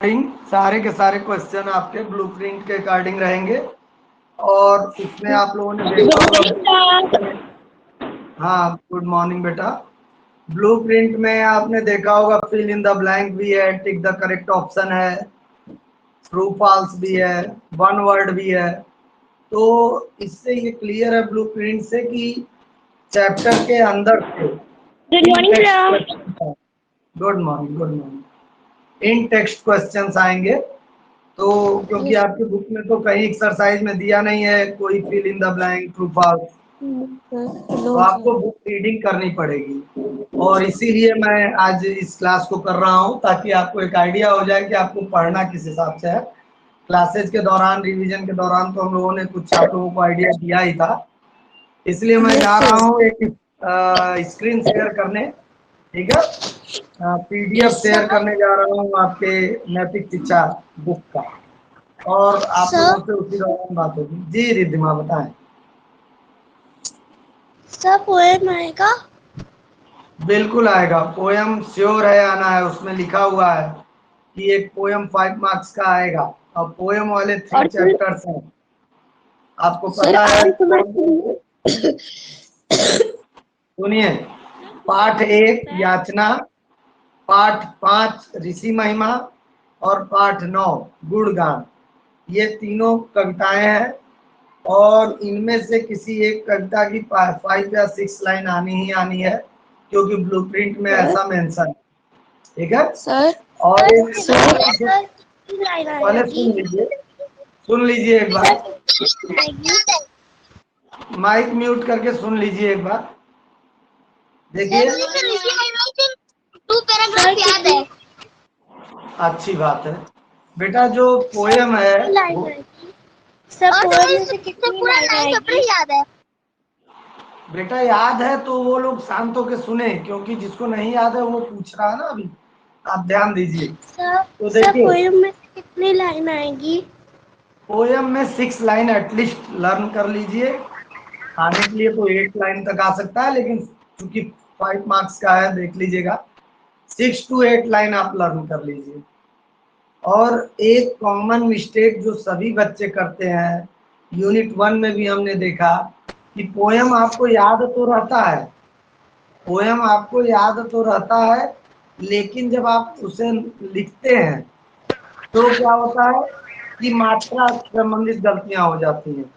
सारे के सारे क्वेश्चन आपके ब्लूप्रिंट के अकॉर्डिंग रहेंगे और इसमें आप लोगों ने देखा होगा। हाँ, गुड मॉर्निंग बेटा। ब्लूप्रिंट में आपने देखा होगा फिल इन द ब्लैंक भी है, टिक द करेक्ट ऑप्शन है, ट्रू फॉल्स भी है, वन वर्ड भी है। तो इससे ये क्लियर है ब्लूप्रिंट से कि चैप्टर के अंदर से गुड मॉर्निंग इन टेक्स्ट क्वेश्चंस आएंगे। तो क्योंकि आपकी बुक में तो कहीं एक्सरसाइज में दिया नहीं है कोई fill in the blank true false, तो आपको बुक रीडिंग करनी पड़ेगी और इसीलिए मैं आज इस क्लास को कर रहा हूं ताकि आपको एक आइडिया हो जाए कि आपको पढ़ना किस हिसाब से है। क्लासेज के दौरान, रिवीजन के दौरान तो हम लोगों ने कुछ आप लोगों को आइडिया दिया ही था, इसलिए मैं जा रहा हूँ एक स्क्रीन शेयर करने। ठीक है, पीडीएफ शेयर करने जा रहा हूँ आपके नैतिक शिक्षा बुक का और आप लोगों से उसी दौरान बात होगी। जी रिद्धिमा बताएं। सर पोएम आएगा? बिल्कुल आएगा, पोयम श्योर है आना है, उसमें लिखा हुआ है कि एक पोयम 5 मार्क्स का आएगा और पोयम वाले 3 चैप्टर्स हैं। आपको पता है? सुनिए, पाठ 1 याचना, पाठ 5 ऋषि महिमा और पाठ 9 गुणगान, ये तीनों कविताएं हैं और इनमें से किसी एक कविता की 5 या 6 लाइन आनी ही आनी है क्योंकि ब्लूप्रिंट में ऐसा मेंशन है। ठीक है सर, और पहले सर सुन लीजिए एक बार, माइक म्यूट करके सुन लीजिए एक बार। देखिए, याद है। अच्छी बात है बेटा, जो पोयम है सर पोएम में से कितनी लाइन आएगी? याद है बेटा, याद है तो वो लोग शांत होके सुने, क्योंकि जिसको नहीं याद है वो पूछ रहा है ना अभी। आप ध्यान दीजिए। तो सर देखिए, पोएम में से कितनी लाइन आएगी? पोयम में 6 लाइन एटलीस्ट लर्न कर लीजिए। आने के लिए तो 8 लाइन तक आ सकता है, लेकिन चूंकि 5 मार्क्स का है देख लीजिएगा, 6 to 8 लाइन आप लर्न कर लीजिए। और एक कॉमन मिस्टेक जो सभी बच्चे करते हैं, यूनिट 1 में भी हमने देखा कि पोयम आपको याद तो रहता है, पोयम आपको याद तो रहता है, लेकिन जब आप उसे लिखते हैं तो क्या होता है कि मात्रा संबंधित गलतियां हो जाती हैं,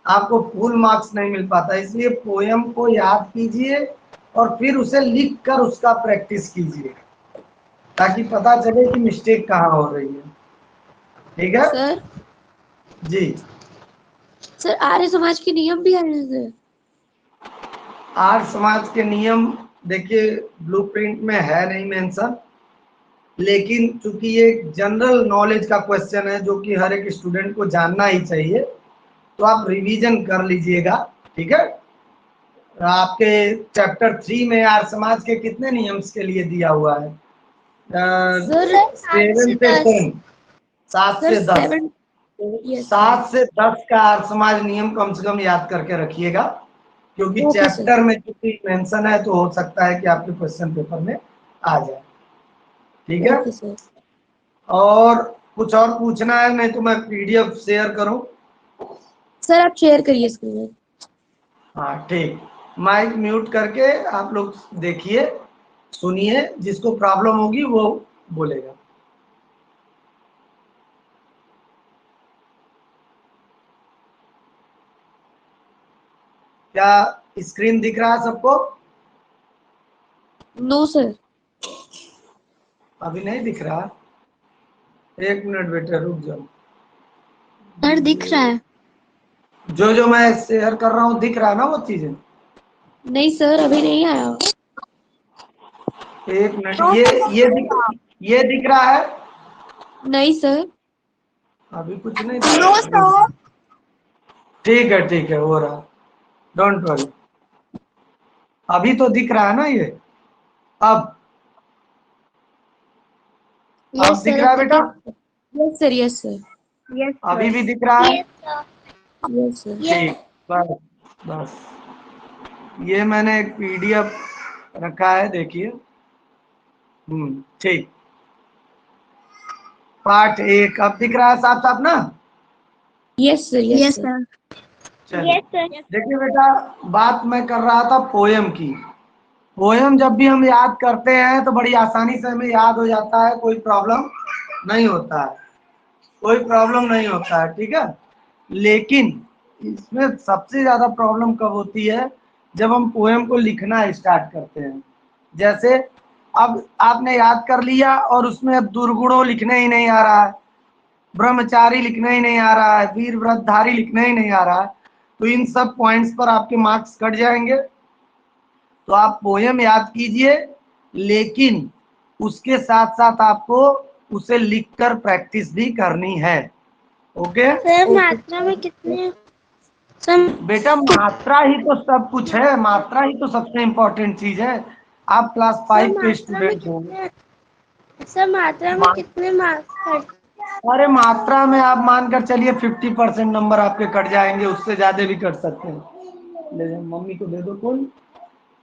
आपको फुल मार्क्स नहीं मिल पाता। इसलिए पोयम को याद कीजिए और फिर उसे लिख कर उसका प्रैक्टिस कीजिए ताकि पता चले कि मिस्टेक कहाँ हो रही है। ठीक है सर, जी। सर आर्य समाज के नियम भी है सर? आर्य समाज के नियम देखिए ब्लूप्रिंट में है नहीं मेंशन, लेकिन चूंकि ये जनरल नॉलेज का क्वेश्चन है जो कि हर एक स्टूडेंट को जानना ही चाहिए, तो आप रिवीजन कर लीजिएगा। ठीक है, आपके चैप्टर 3 में आर्य समाज के कितने नियम्स के लिए दिया हुआ है? 7 से 10, 7 से 10, 7 से 10 का आर्य समाज नियम कम से कम याद करके रखिएगा, क्योंकि चैप्टर में चूंकि मेंशन है तो हो सकता है कि आपके क्वेश्चन पेपर में आ जाए। ठीक है, और कुछ और पूछना है? नहीं तो मैं पीडीएफ शेयर करूं? सर आप शेयर करिए स्क्रीन। हाँ ठीक, माइक म्यूट करके आप लोग देखिए, सुनिए, जिसको प्रॉब्लम होगी वो बोलेगा। क्या स्क्रीन दिख रहा है सबको? नो सर, अभी नहीं दिख रहा? एक मिनट बेटा रुक जाओ। सर दिख रहा है। जो मैं शेयर कर रहा हूँ दिख रहा है ना वो चीजें? नहीं सर अभी नहीं आया। एक मिनट, ये दिख रहा है? नहीं सर। अभी कुछ नहीं दिख रहा है। ठीक है हो रहा, डोंट वरी। अभी तो दिख रहा है ना ये? अब यस दिख सर, रहा है बेटा? यस सर, यस सर, अभी भी दिख रहा है? Yes sir. ठीक, बस बस, ये मैंने एक पीडीएफ रखा है, देखिए। ठीक, पार्ट 1 अब दिख रहा है साफ साफ ना? Yes sir, yes sir. चलिए देखिए बेटा, बात मैं कर रहा था पोयम की। पोयम जब भी हम याद करते हैं तो बड़ी आसानी से हमें याद हो जाता है, कोई प्रॉब्लम नहीं होता है, कोई प्रॉब्लम नहीं होता है, ठीक है। लेकिन इसमें सबसे ज्यादा प्रॉब्लम कब होती है, जब हम पोयम को लिखना स्टार्ट करते हैं। जैसे अब आपने याद कर लिया और उसमें अब दुर्गुणों लिखने ही नहीं आ रहा है, ब्रह्मचारी लिखना ही नहीं आ रहा है, वीर व्रतधारी लिखना ही नहीं आ रहा है, तो इन सब पॉइंट्स पर आपके मार्क्स कट जाएंगे। तो आप पोयम याद कीजिए, लेकिन उसके साथ साथ आपको उसे लिखकर प्रैक्टिस भी करनी है। ओके सर मात्रा में कितने सर बेटा, मात्रा ही तो सब कुछ है, मात्रा ही तो सबसे इम्पोर्टेंट चीज है। आप क्लास 5 के स्टूडेंट हो। सर मात्रा में कितने मार्क्स? अरे मात्रा में आप मानकर चलिए 50% नंबर आपके कट जाएंगे, उससे ज्यादा भी कट सकते हैं। ले जाओ मम्मी को दे दो कौन।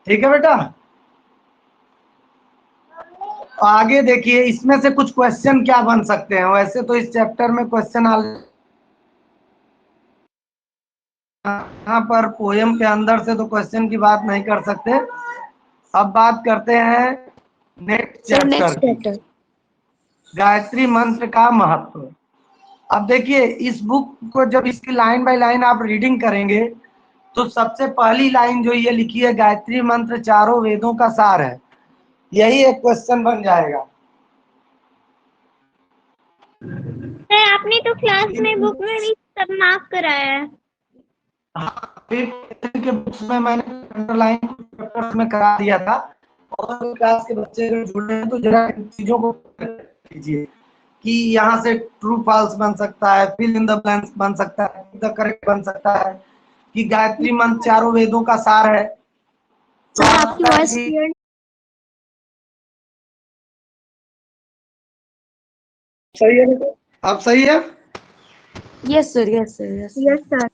ठीक है बेटा, आगे देखिए इसमें से कुछ क्वेश्चन क्या बन सकते हैं। वैसे तो इस चैप्टर में क्वेश्चन यहाँ पर पोयम के अंदर से तो क्वेश्चन की बात नहीं कर सकते। अब बात करते हैं नेक्स्ट सर नेक्स्ट चैप्टर की, चैप्टर। गायत्री मंत्र का महत्व। अब देखिए इस बुक को जब इसकी लाइन बाय लाइन आप रीडिंग करेंगे तो सबसे पहली लाइन जो ये लिखी है, गायत्री मंत्र चारों वेदों का सार है, यही एक क्वेश्चन बन जाएगा। सर आपने तो क्लास में बुक में भी सब मार्क कराया है। हाँ, फिर के बुक्स में मैंने अंडरलाइन चैप्टर्स में करा दिया था, और क्लास के बच्चे अगर जुड़े हैं तो जरा इन चीजों को कीजिए कि यहाँ से ट्रू फॉल्स बन सकता है, फिल इन द ब्लैंक्स बन सकता है, द करेक्ट बन सकता है, कि गायत्री मंत्र चारों वेदों का सार है। तो सर आप आपकी वॉइस क्लियर सही है बेटा? आप सही है? Yes sir, yes sir, yes yes sir.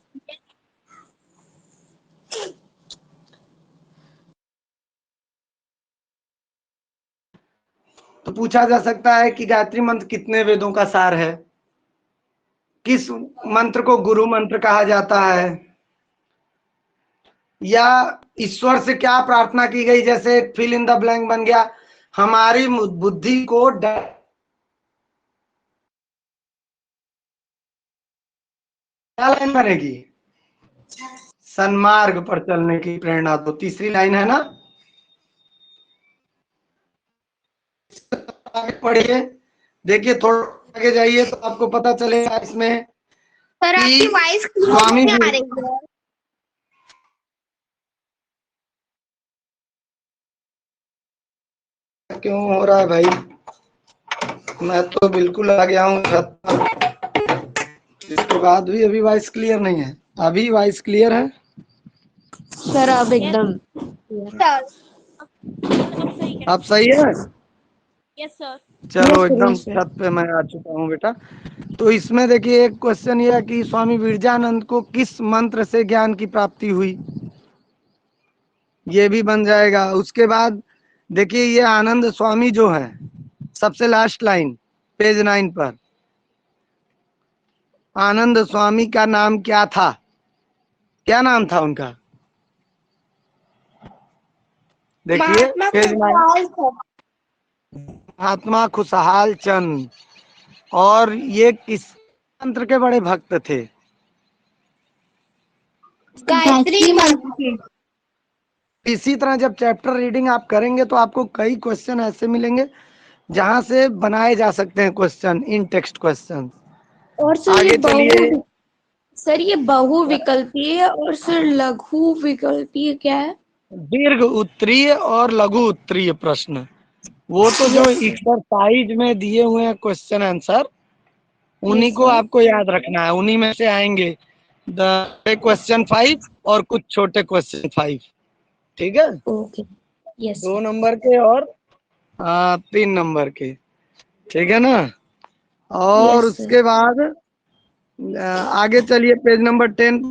तो पूछा जा सकता है कि गायत्री मंत्र कितने वेदों का सार है, किस मंत्र को गुरु मंत्र कहा जाता है, या ईश्वर से क्या प्रार्थना की गई, जैसे फिल इन द ब्लैंक बन गया, हमारी बुद्धि को क्या लाइन बनेगी, सन्मार्ग पर चलने की प्रेरणा दो, तीसरी लाइन है ना। आगे पढ़िए, देखिए थोड़ा आगे जाइए तो आपको पता चलेगा इसमें सर आपकी कि वॉइस क्लियर स्वामी नहीं आ रही है। क्यों हो रहा है भाई, मैं तो बिल्कुल आ गया हूँ छत पर, इसके बाद भी अभी वॉइस क्लियर नहीं है। अभी वॉइस क्लियर है सर, अब एकदम सर अब सही है? Yes sir. चलो यस सर, एकदम यस सर। छत पे मैं आ चुका हूँ बेटा। तो इसमें देखिए एक क्वेश्चन ये है कि स्वामी विरजानंद को किस मंत्र से ज्ञान की प्राप्ति हुई, ये भी बन जाएगा। उसके बाद देखिए ये आनंद स्वामी जो है, सबसे लास्ट लाइन पेज 9 पर, आनंद स्वामी का नाम क्या था, क्या नाम था उनका, देखिए महात्मा पेज 9, खुशहाल थे। महात्मा खुशहाल चंद। और ये किस मंत्र के बड़े भक्त थे, गायत्री मंत्र। इसी तरह जब चैप्टर रीडिंग आप करेंगे तो आपको कई क्वेश्चन ऐसे मिलेंगे जहां से बनाए जा सकते हैं क्वेश्चन, इन टेक्स्ट क्वेश्चन। और सर आगे चलिए, ये बहु विकल्पीय और सर लघु विकल्पीय क्या है? दीर्घ उत्तरीय और लघु उत्तरीय प्रश्न, वो तो जो यस सर, एक्सरसाइज में दिए हुए हैं क्वेश्चन आंसर, उन्हीं यस को सर। आपको याद रखना है, उन्हीं में से आएंगे द क्वेश्चन 5 और कुछ छोटे क्वेश्चन 5, ठीक है, ओके, यस 2 सर। नंबर के और 3 नंबर के, ठीक है ना। और यस सर। उसके बाद आगे चलिए पेज नंबर 10,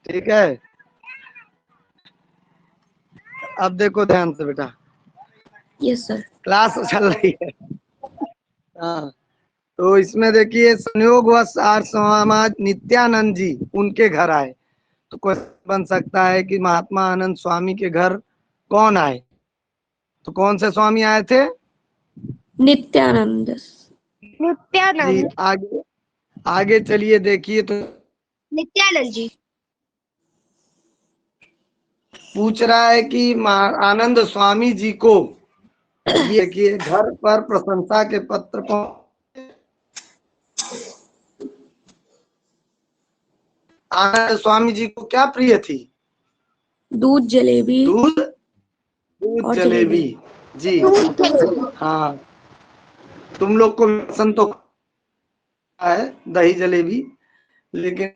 ठीक है। अब देखो ध्यान से बेटा, यस सर। क्लास चल रही है। हाँ, तो इसमें देखिए संयोगवश आर्य समाज नित्यानंद जी उनके घर आए, तो क्वेश्चन बन सकता है कि महात्मा आनंद स्वामी के घर कौन आए, तो कौन से स्वामी आए थे? नित्यानंद। जी। नित्यानंद। आगे आगे चलिए देखिए, तो नित्यानंद जी। पूछ रहा है कि आनंद स्वामी जी को ये कि घर पर प्रशंसा के पत्र आनंद स्वामी जी को क्या प्रिय थी? दूध जलेबी दूध दूध और जलेबी। जी हाँ, तुम लोग को पसंद तो है दही जलेबी, लेकिन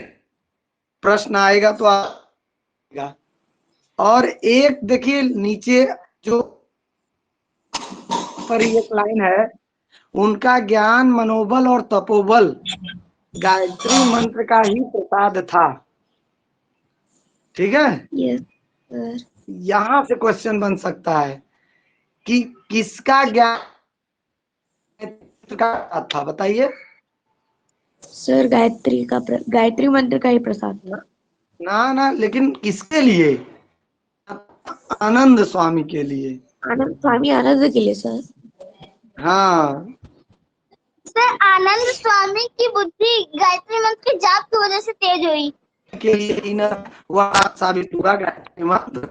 प्रश्न आएगा तो आएगा। और एक देखिए नीचे जो पर एक लाइन है, उनका ज्ञान मनोबल और तपोबल गायत्री मंत्र का ही प्रसाद था। ठीक है, यस सर। यहां से क्वेश्चन बन सकता है कि किसका ज्ञान का था, बताइए। सर गायत्री मंत्र का ही प्रसाद था। ना, लेकिन किसके लिए? आनंद स्वामी के लिए। आनंद स्वामी आनंद के लिए सर। हाँ, सर आनंद स्वामी की बुद्धि गायत्री मंत्र के जाप की वजह से तेज हुई। के लिए ही ना वह साबित हुआ गायत्री मंत्र।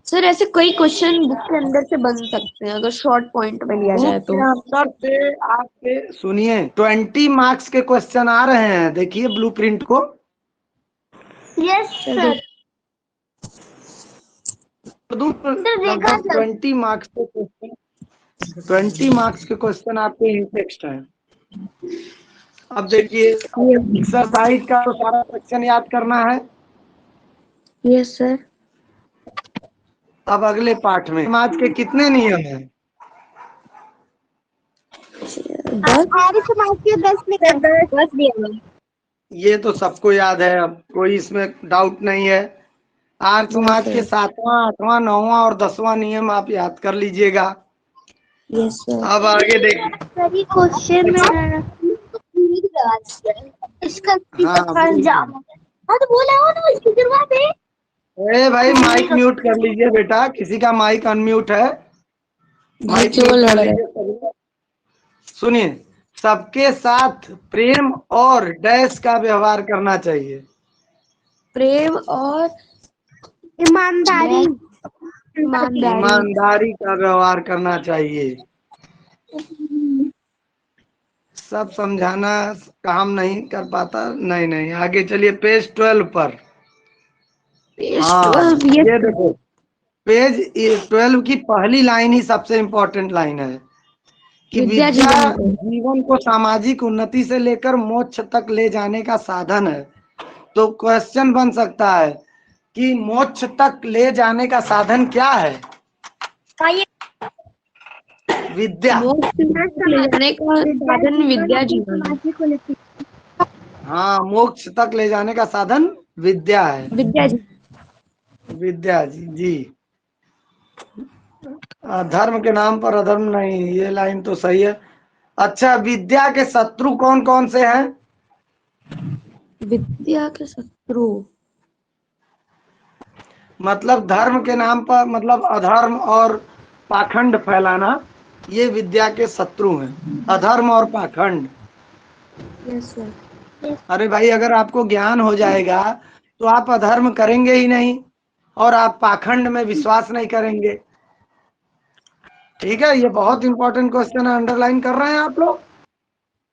सर ऐसे कई क्वेश्चन बुक के अंदर से बन सकते हैं अगर शॉर्ट पॉइंट में लिया जाए बुक तो। के अंदर से आपके सुनिए 20 मार्क्स के क्वेश्चन आ रहे हैं, देखिए ब्लूप्रिंट को। Yes sir. लगभग 20 मार्क्स के क्वेश्चन, 20 मार्क्स के क्वेश्चन आपके इन टेक्स्ट हैं। अब देखिए एक्सरसाइज का तो सारा क्वेश्चन याद करना है। Yes sir. अब अगले पाठ में समाज के कितने नियम हैं? 10। आर्य समाज के 10 नियम। ये तो सबको याद है, अब कोई इसमें डाउट नहीं है। आर्य समाज के 7वां 8वां 9वां और 10वां नियम आप याद कर लीजिएगा। Yes sir. अब आगे देखिए। सर क्वेश्चन में इसका हाँ, हाँ तो बोला हो ना इसकी शुरुआत है। ए भाई माइक म्यूट कर लीजिए बेटा, किसी का माइक अनम्यूट है, माइक जो म्यूट लड़ कर रहे। लीजिए। सुनिए, सबके साथ प्रेम और डैश का व्यवहार करना चाहिए। प्रेम और ईमानदारी। ईमानदारी का व्यवहार करना चाहिए। सब समझाना काम नहीं कर पाता। नहीं, आगे चलिए पेज 12 पर। हाँ, ये देखो पेज 12 की पहली लाइन ही सबसे इम्पोर्टेंट लाइन है कि विद्या विद्या जीवन को सामाजिक उन्नति से लेकर मोक्ष तक ले जाने का साधन है। तो क्वेश्चन बन सकता है कि मोक्ष तक ले जाने का साधन क्या है? विद्या। मोक्ष तक ले जाने का साधन विद्या जीवन है। हाँ, मोक्ष तक ले जाने का साधन विद्या है। विद्या जी। विद्या जी। धर्म के नाम पर अधर्म नहीं, ये लाइन तो सही है। अच्छा, विद्या के शत्रु कौन कौन से हैं? विद्या के शत्रु मतलब धर्म के नाम पर मतलब अधर्म और पाखंड फैलाना, ये विद्या के शत्रु हैं, अधर्म और पाखंड। Yes sir. अरे भाई, अगर आपको ज्ञान हो जाएगा तो आप अधर्म करेंगे ही नहीं और आप पाखंड में विश्वास नहीं करेंगे। ठीक है, ये बहुत इंपॉर्टेंट क्वेश्चन है, अंडरलाइन कर रहे हैं आप लोग।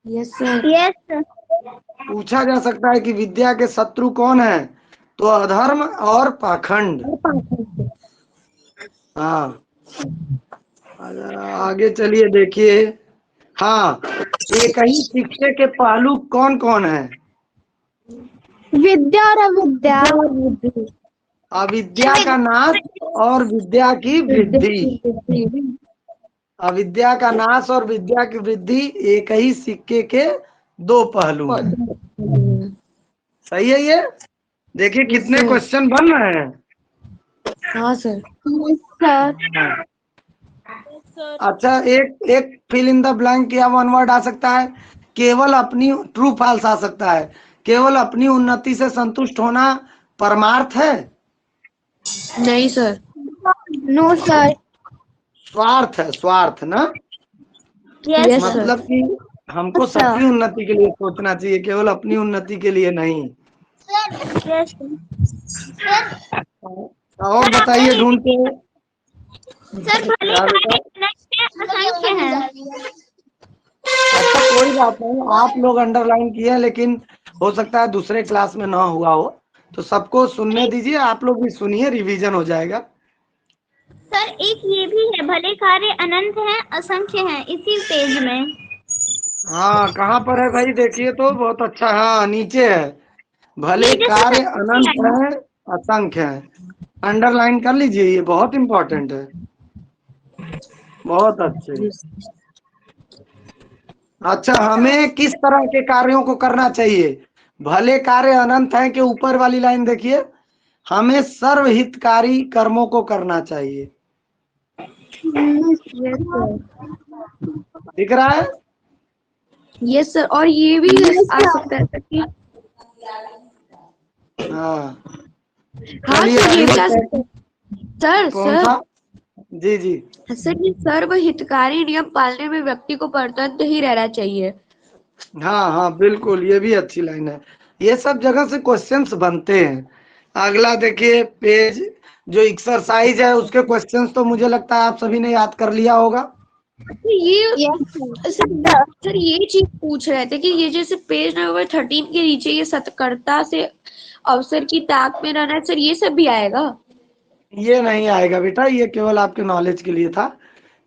Yes sir. Yes sir. पूछा जा सकता है कि विद्या के शत्रु कौन है, तो अधर्म और पाखंड। हाँ, आगे चलिए देखिए। हाँ, एक ही शिक्षे के पहलू कौन कौन है? विद्या और अविद्या। अविद्या का नाश और विद्या की वृद्धि। अविद्या का नाश और विद्या की वृद्धि एक ही सिक्के के दो पहलू हैं। सही है ये? देखिए कितने क्वेश्चन बन रहे हैं। हाँ सर। सर अच्छा, एक एक फिल इन द ब्लैंक या वन वर्ड आ सकता है। केवल अपनी, ट्रू फॉल्स आ सकता है। केवल अपनी उन्नति से संतुष्ट होना परमार्थ है। नहीं सर। No sir. स्वार्थ है, स्वार्थ ना। Yes sir. मतलब कि हमको सबकी उन्नति के लिए सोचना चाहिए, केवल अपनी उन्नति के लिए नहीं। यस और बताइए, ढूंढते हैं। सर। भले क्या बेटा? असंख्य है। अच्छा, कोई बात नहीं, आप लोग अंडरलाइन किए हैं, लेकिन हो सकता है दूसरे क्लास में ना हुआ हो, तो सबको सुनने दीजिए, आप लोग भी सुनिए, रिवीजन हो जाएगा। सर एक ये भी है, भले कार्य अनंत हैं असंख्य हैं, इसी पेज में। हाँ, कहाँ पर है भाई? देखिए तो, बहुत अच्छा। हाँ, नीचे है। भले ये जो कार्य अनंत है, असंख्य है। अंडरलाइन कर लीजिए, ये बहुत इंपॉर्टेंट है। बहुत अच्छे। अच्छा, हमें किस तरह के कार्यों को करना चाहिए? भले कार्य अनंत है के ऊपर वाली लाइन देखिए, हमें सर्वहितकारी कर्मों को करना चाहिए। दिख रहा है? Yes sir. और ये भी आ सकता है सर कि हाँ, हाँ चलिए सर, ये अगली भी आ बात। सकता है सर। कौन सा? जी जी। सर ये सर्व हितकारी नियम पालने में व्यक्ति को परतंत्र ही रहना चाहिए। हाँ हाँ, बिल्कुल, ये भी अच्छी लाइन है। ये सब जगह से क्वेश्चंस बनते हैं। अगला देखिए पेज, जो एक्सरसाइज है उसके क्वेश्चंस तो मुझे लगता है आप सभी ने याद कर लिया होगा। तो ये सर ये चीज पूछ रहे थे कि ये जैसे पेज नंबर 13 के नीचे ये सत्कर्ता से अवसर की ताक में रहना है सर, ये सब भी आएगा? ये नहीं आएगा बेटा, ये केवल आपके नॉलेज के लिए था।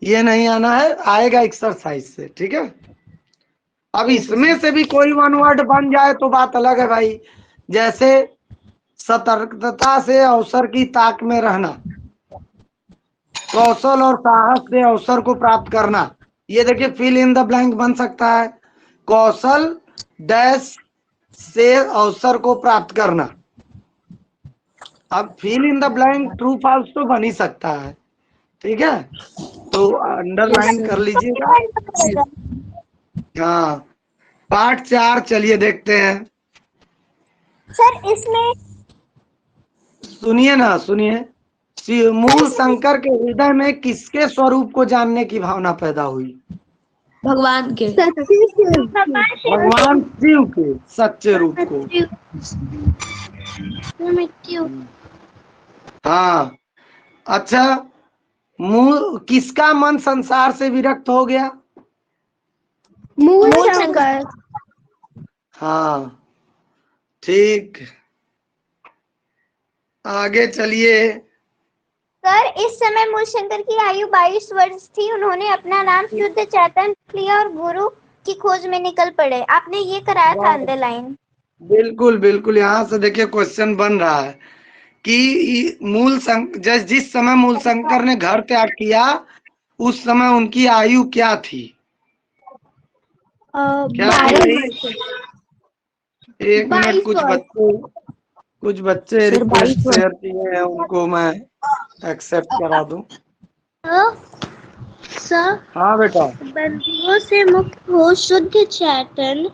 ये नहीं आना है, आएगा एक्सरसाइज से, ठीक है। अब इसमें से भी कोई वन वर्ड बन जाए तो बात अलग है भाई। जैसे सतर्कता से अवसर की ताक में रहना, कौशल और साहस से अवसर को प्राप्त करना। ये देखिए फिल इन द ब्लैंक बन सकता है। कौशल डैश से अवसर को प्राप्त करना। अब fill in the blank true false तो बन ही सकता है, ठीक है। तो अंडरलाइन कर लीजिएगा। हाँ, पार्ट 4 चलिए देखते हैं। सर इसमें सुनिए ना, सुनिए। मूल शंकर के हृदय में किसके स्वरूप को जानने की भावना पैदा हुई? भगवान के। भगवान शिव के सच्चे रूप को। हाँ। अच्छा, मूल किसका मन संसार से विरक्त हो गया? मूल शंकर। हाँ, ठीक। आगे चलिए। सर इस समय मूल शंकर की आयु 22 वर्ष थी। उन्होंने अपना नाम शुद्ध चैतन्य लिया और गुरु की खोज में निकल पड़े। आपने ये कराया था अंडरलाइन। बिल्कुल बिल्कुल, यहाँ से देखिए क्वेश्चन बन रहा है कि जिस समय मूल शंकर ने घर त्याग किया, उस समय उनकी आयु क्या थी? क्या थी भाई? एक मिनट, कुछ बच्चे सर रिक्वेस्ट 22 शेयर किए हैं, उनको मैं एक्सेप्ट करा दूं। सर हाँ बेटा। बंदियों से मुक्त हो शुद्ध चैतन्य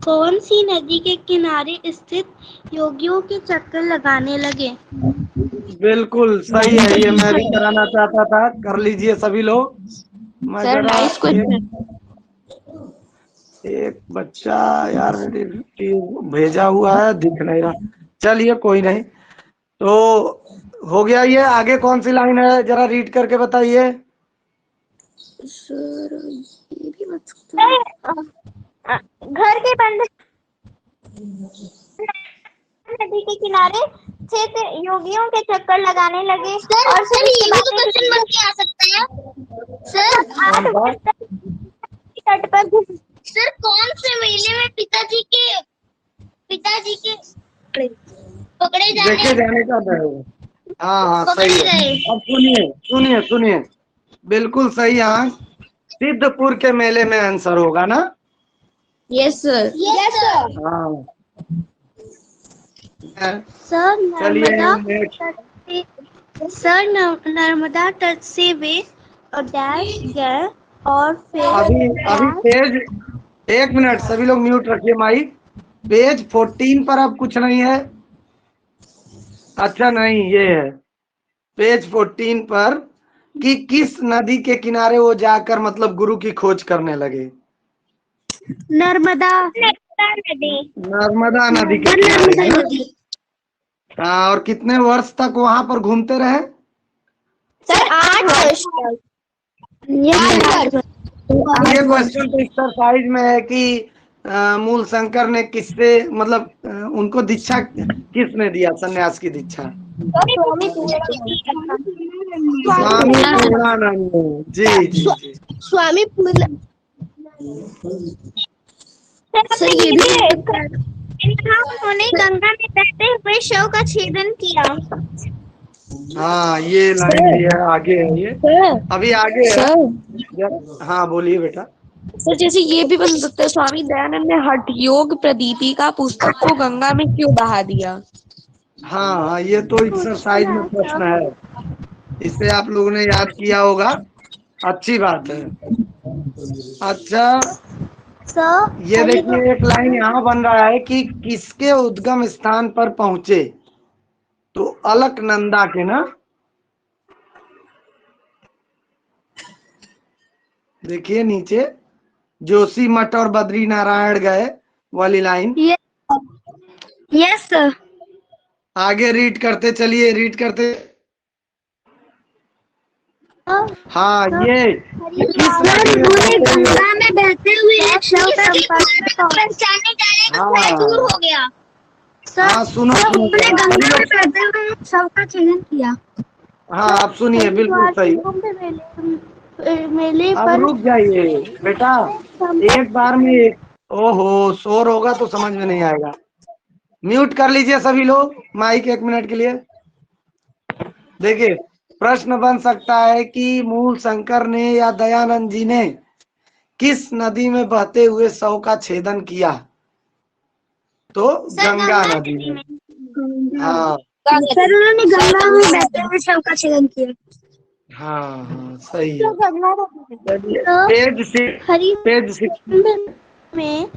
कौन सी नदी के किनारे स्थित योगियों के चक्कर लगाने लगे? बिल्कुल सही है, ये मैं भी कराना चाहता था, कर लीजिए सभी लोग। मैं सर जरा नाइस क्वेश्चन। एक बच्चा यार भेजा हुआ है, दिख नहीं रहा। चलिए कोई नहीं। तो हो गया ये। आगे कौन सी लाइन है, जरा रीड करके बताइए। सर ये भी मत सकता। घर के बंद नदी के किनारे स्थित योगियों के चक्कर लगाने लगे। और सर ये भी तो क्वेश्चन बन के आ सकता है सर। तट पर सर कौन से मेले में पिताजी के पकड़े देखे जाने का डर है। हाँ हाँ, सही है। अब सुनिए सुनिए सुनिए, बिल्कुल सही। यहाँ सिद्धपुर के मेले में आंसर होगा ना? Yes sir. Yes sir. हाँ। सर चलिए नर्मदा तट से वे डैश गए और फिर अभी पेज, एक मिनट सभी लोग म्यूट रखिए माइक। पेज 14 पर अब कुछ नहीं है। अच्छा नहीं, ये है पेज 14 पर कि किस नदी के किनारे वो जाकर मतलब गुरु की खोज करने लगे। नर्मदा नदी। नर्मदा नदी के किनारे है। हाँ, और कितने वर्ष तक वहां पर घूमते रहे? सर 8 वर्ष तक। ये क्वेश्चन तो एक्सरसाइज में है कि मूल शंकर ने किससे मतलब उनको दीक्षा किसने दिया, सन्यास की दीक्षा? स्वामी पूर्णानंद। जी जी जी। स्वामी सर ये भी उन्होंने गंगा में बहते हुए शव का छेदन किया। हाँ, ये लाइन भी है, आगे है ये, अभी आगे है। हाँ बोलिए बेटा। सर जैसे ये भी बन सकता है, स्वामी दयानंद ने हठ योग प्रदीपि का पुस्तक को गंगा में क्यों बहा दिया? हाँ, ये तो एक्सरसाइज में प्रश्न है, इसे आप लोगों ने याद किया होगा, अच्छी बात है। अच्छा, ये देखिए एक लाइन यहाँ बन रहा है कि किसके उद्गम स्थान पर पहुंचे, तो अलकनंदा के ना। देखिए नीचे जोशी मठ और बद्री नारायण गए वाली लाइन। Yes sir. आगे रीड करते चलिए, रीड करते। हाँ, ये किस नदी गंगा में बहते हुए एक शव पहचानने जाने का दूर हो गया। हाँ सुनो सुनो, गंगा में बहते हुए एक शव का छेदन किया। हाँ आप सुनिए, बिल्कुल सही। मेले अब पर रुक जाइए बेटा, एक बार में एक, ओहो शोर होगा तो समझ में नहीं आएगा। म्यूट कर लीजिए सभी लोग माइक 1 मिनट के लिए। देखिए प्रश्न बन सकता है कि मूल शंकर ने या दयानंद जी ने किस नदी में बहते हुए शव का छेदन किया, तो गंगा नदी में। हाँ सर उन्होंने गंगा में बहते हुए शव का छेदन किया। हाँ हाँ सही है। पेज 6 में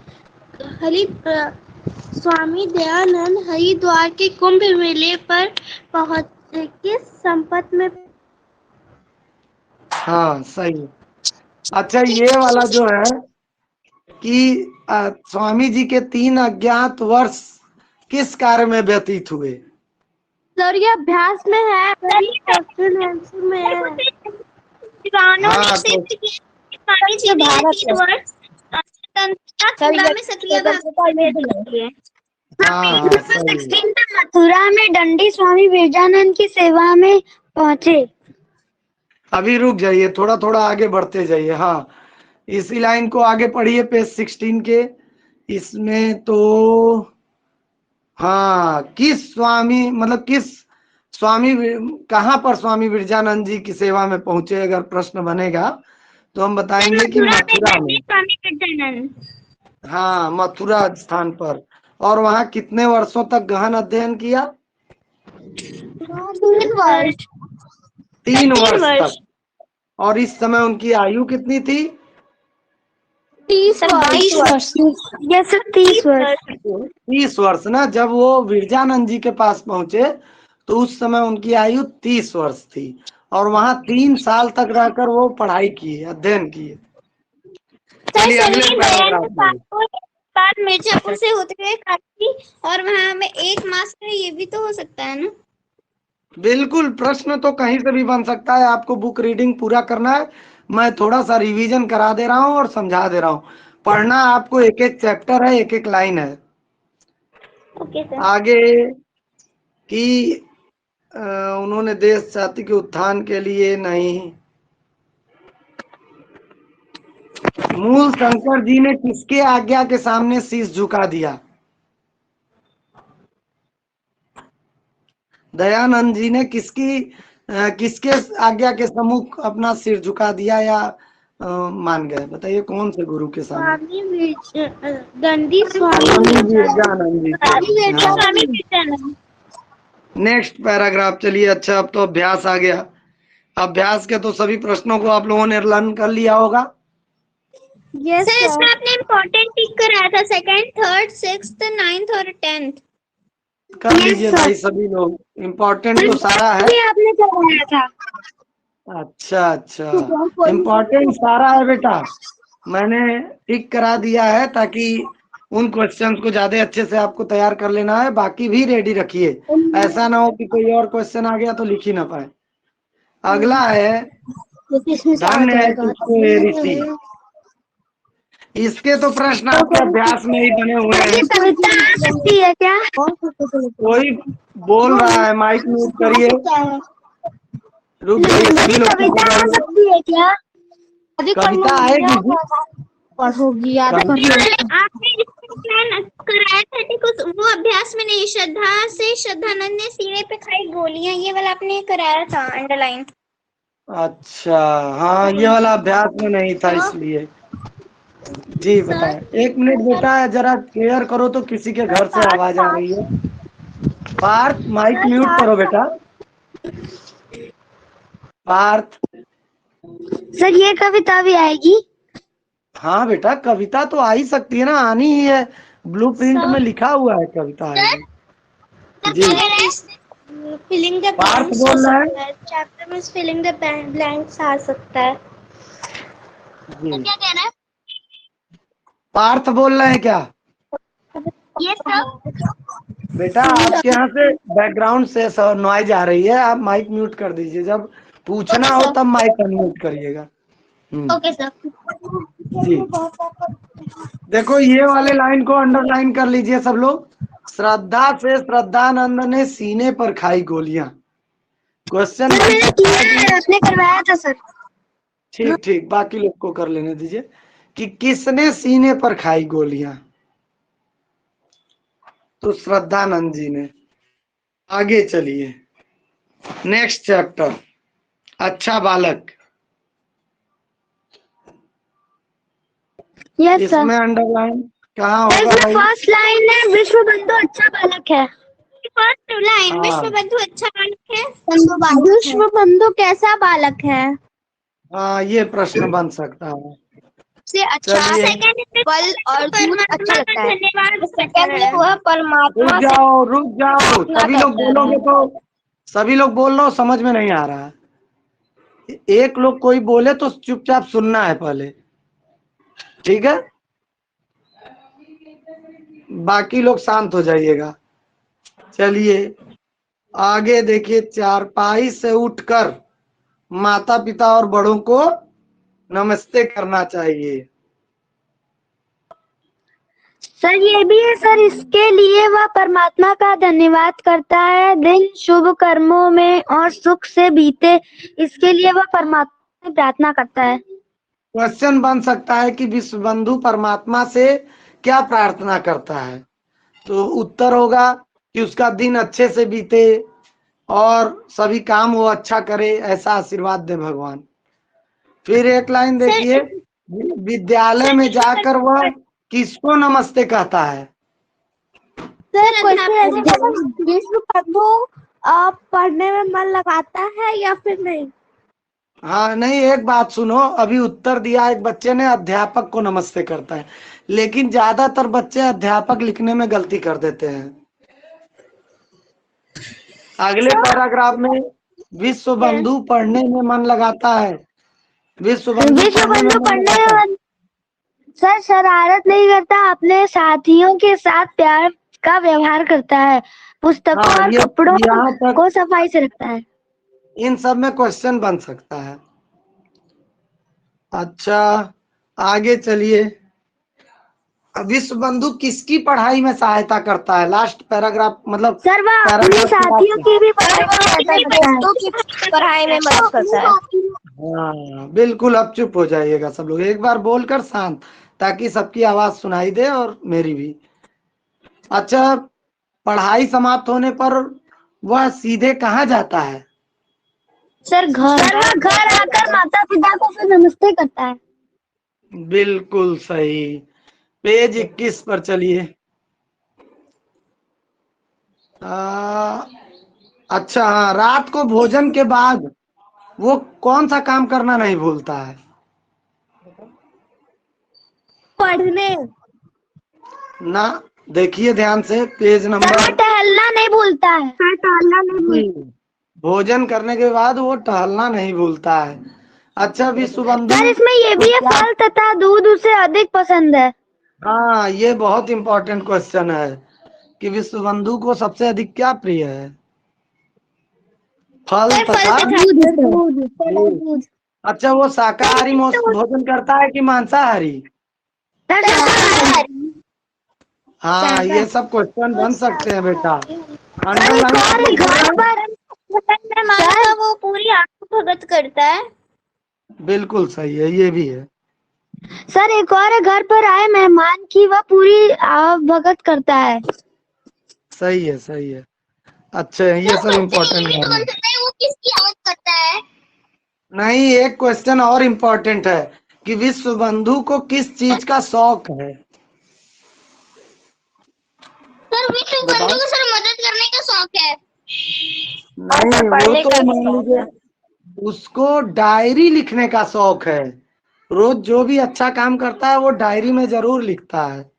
स्वामी दयानंद हरिद्वार के कुंभ मेले पर पहुंच किस संपत में। हाँ सही। अच्छा, ये वाला जो है कि स्वामी जी के 3 अज्ञात वर्ष किस कार्य में व्यतीत हुए? सर ये अभ्यास में है, में है। हाँ तो स्वामी जी ने 3 वर्ष स्वतंत्रता में सक्रिय भाग लिए। हाँ सही। मथुरा में दंडी स्वामी विरजानंद की सेवा में पहुंचे। अभी रुक जाइए, थोड़ा थोड़ा आगे बढ़ते जाइए। हाँ, इसी लाइन को आगे पढ़िए पेज 16 के, इसमें तो हाँ किस स्वामी मतलब किस स्वामी कहाँ पर स्वामी विरजानंद जी की सेवा में पहुंचे, अगर प्रश्न बनेगा तो हम बताएंगे कि मथुरा में। हाँ मथुरा स्थान पर। और वहाँ कितने वर्षों तक गहन अध्ययन किया? 3 वर्ष तक। और इस समय उनकी आयु कितनी थी? 30 वर्ष। 30 वर्ष ना। जब वो विरजानंद जी के पास पहुंचे तो उस समय उनकी आयु 30 वर्ष थी, और वहां 3 साल तक रहकर वो पढ़ाई किए, अध्ययन किए। चलिए अगले बाद मिर्जापुर से होते हुए काशी, और वहाँ में 1 मास का, ये भी तो हो सकता है ना? बिल्कुल, प्रश्न तो कहीं से भी बन सकता है। आपको बुक रीडिंग पूरा करना है, मैं थोड़ा सा रिवीजन करा दे रहा हूँ और समझा दे रहा हूँ। पढ़ना आपको एक एक चैप्टर है, एक एक लाइन है। Okay sir. आगे कि उन्होंने देश जाति के उत्थान के लिए नहीं। मूल शंकर जी ने किसके आज्ञा के सामने शीश झुका दिया? दयानंद जी ने किसके आज्ञा के सम्मुख अपना सिर झुका दिया या मान गए? बताइए कौन से गुरु के सामने? दंडी स्वामी विरजानंद जी। नेक्स्ट पैराग्राफ चलिए। अच्छा, अब तो अभ्यास आ गया। अभ्यास के तो सभी प्रश्नों को आप लोगों ने लर्न कर लिया होगा। सर इसमें आपने इम्पोर्टेंट टिक कराया था, सेकंड, थर्ड, सिक्स्थ, नाइन्थ और 10th। कर लीजिए भाई सभी लोग, इम्पोर्टेंट तो सारा है। आपने कराया था। अच्छा अच्छा, इम्पोर्टेंट सारा है बेटा, मैंने टिक करा दिया है ताकि उन क्वेश्चंस को ज्यादा अच्छे से आपको तैयार कर लेना है। बाकी भी रेडी रखिए, ऐसा ना हो कि कोई और क्वेश्चन आ गया तो लिख ही ना पाए। अगला है धन्य है तुझको हे ऋषि। इसके तो प्रश्न आपके अभ्यास में ही बने हुए हैं। कविता आ सकती है क्या? कोई बोल रहा है, माइक म्यूट करिए। रुक जाइए सभी लोग, कविता आ सकती है क्या? कविता आएगी जी। पढ़ोगी याद आपने प्लान कराया था ठीक, वो अभ्यास में नहीं। श्रद्धा से श्रद्धानंद ने सीने पे खाई गोलियां, ये वाला आपने कराया था अंडरलाइन। अच्छा हाँ, ये वाला अभ्यास में नहीं था इसलिए। जी बताएं। 1 मिनट बेटा, जरा क्लियर करो तो, किसी के घर से आवाज आ रही है। पार्थ माइक म्यूट करो बेटा। पार्थ। सर ये कविता भी आएगी? हाँ बेटा, कविता तो आ ही सकती है ना, आनी ही है, ब्लूप्रिंट में लिखा हुआ है कविता आएगी जी। फिलिंग द पार्थ ब्लैंक्स बोल रहा है चैप्टर में फिलिंग द ब्लैंक्स आ सकता है। जी। क्या कह रहा है? पार्थ बोल रहे हैं क्या? ये सब बेटा आपके यहाँ से बैकग्राउंड से नॉइज आ रही है, आप माइक म्यूट कर दीजिए। जब पूछना हो तब माइक अनम्यूट करिएगा। Okay sir. जी देखो, ये वाले लाइन को अंडरलाइन कर लीजिए सब लोग। श्रद्धा से श्रद्धानंद ने सीने पर खाई गोलियां। क्वेश्चन आपने करवाया था सर। ठीक ठीक, बाकी लोग को कर लेने दीजिए कि किसने सीने पर खाई गोलियां। तो श्रद्धानंद जी ने। आगे चलिए, नेक्स्ट चैप्टर, अच्छा बालक। इसमें अंडरलाइन कहाँ होगा भाई? फर्स्ट लाइन है, विश्व बंधु अच्छा बालक है। फर्स्ट लाइन, हाँ। विश्व बंधु अच्छा बालक है। विश्व बंधु कैसा बालक है? हाँ, ये प्रश्न बन सकता है। से अच्छा फल और दूध अच्छा लगता है। धन्यवाद। सेकंड हुआ परमात्मा रुक जाओ रुक जाओ, सभी लोग बोलोगे तो, सभी लोग बोल रहे हो, समझ में नहीं आ रहा है। एक लोग कोई बोले तो चुपचाप सुनना है पहले, ठीक है? बाकी लोग शांत हो जाइएगा। चलिए आगे देखिए, चारपाई से उठकर माता पिता और बड़ों को नमस्ते करना चाहिए। सर ये भी है सर, इसके लिए वह परमात्मा का धन्यवाद करता है। दिन शुभ कर्मों में और सुख से बीते, इसके लिए वह परमात्मा से प्रार्थना करता है। क्वेश्चन बन सकता है कि विश्व बंधु परमात्मा से क्या प्रार्थना करता है? तो उत्तर होगा कि उसका दिन अच्छे से बीते और सभी काम वो अच्छा करे, ऐसा आशीर्वाद दे भगवान। फिर एक लाइन देखिए, विद्यालय में जाकर वह किसको नमस्ते कहता है? सर विश्व बंधु पढ़ने में मन लगाता है या फिर नहीं? हाँ नहीं, एक बात सुनो, अभी उत्तर दिया एक बच्चे ने, अध्यापक को नमस्ते करता है, लेकिन ज्यादातर बच्चे अध्यापक लिखने में गलती कर देते हैं। अगले पैराग्राफ में विश्व बंधु पढ़ने में मन लगाता है। विश्व बंधु पढ़ने में सर शरारत नहीं करता, अपने साथियों के साथ प्यार का व्यवहार करता है, पुस्तकों और कपड़ों को सफाई से रखता है। इन सब में क्वेश्चन बन सकता है। अच्छा आगे चलिए, विश्व बंधु किसकी पढ़ाई में सहायता करता है? लास्ट पैराग्राफ, मतलब सर वह अपने साथियों की भी पढ़ाई में मदद करता है। हाँ बिल्कुल, अब चुप हो जाइएगा सब लोग, एक बार बोलकर शांत, ताकि सबकी आवाज सुनाई दे और मेरी भी। अच्छा, पढ़ाई समाप्त होने पर वह सीधे कहाँ जाता है? सर घर आकर माता पिता को फिर नमस्ते करता है। बिल्कुल सही। पेज 21 पर चलिए। अच्छा हाँ, रात को भोजन के बाद वो कौन सा काम करना नहीं भूलता है? पढ़ने। ना, देखिए ध्यान से पेज नंबर। टहलना नहीं भूलता है। टहलना नहीं भोजन करने के बाद वो टहलना नहीं भूलता है। अच्छा विश्वबंधु, सर, इसमें ये भी है, फल तथा दूध उसे अधिक पसंद है। हाँ ये बहुत इंपॉर्टेंट क्वेश्चन है कि विश्वबंधु को सबसे अधिक क्या प्रिय है? फल तथा दूध। अच्छा वो शाकाहारी भोजन करता है कि मांसाहारी? हाँ ये सब क्वेश्चन बन सकते हैं बेटा। अंडरलाइन वो पूरी आंख भगत करता है। बिल्कुल सही है, ये भी है। सर एक और है, घर पर आए मेहमान की वह पूरी भगत करता है। सही है, सही है। अच्छा ये सब इम्पोर्टेंट है। वो किसकी आवत करता है? नहीं, एक क्वेश्चन और इम्पोर्टेंट है कि विश्वबंधु को किस चीज का शौक है? सर विश्वबंधु को सर मदद करने का शौक है। नहीं, वो तो मान लीजिए उसको डायरी लिखने का शौक है। रोज जो भी अच्छा काम करता है वो डायरी में जरूर लिखता है।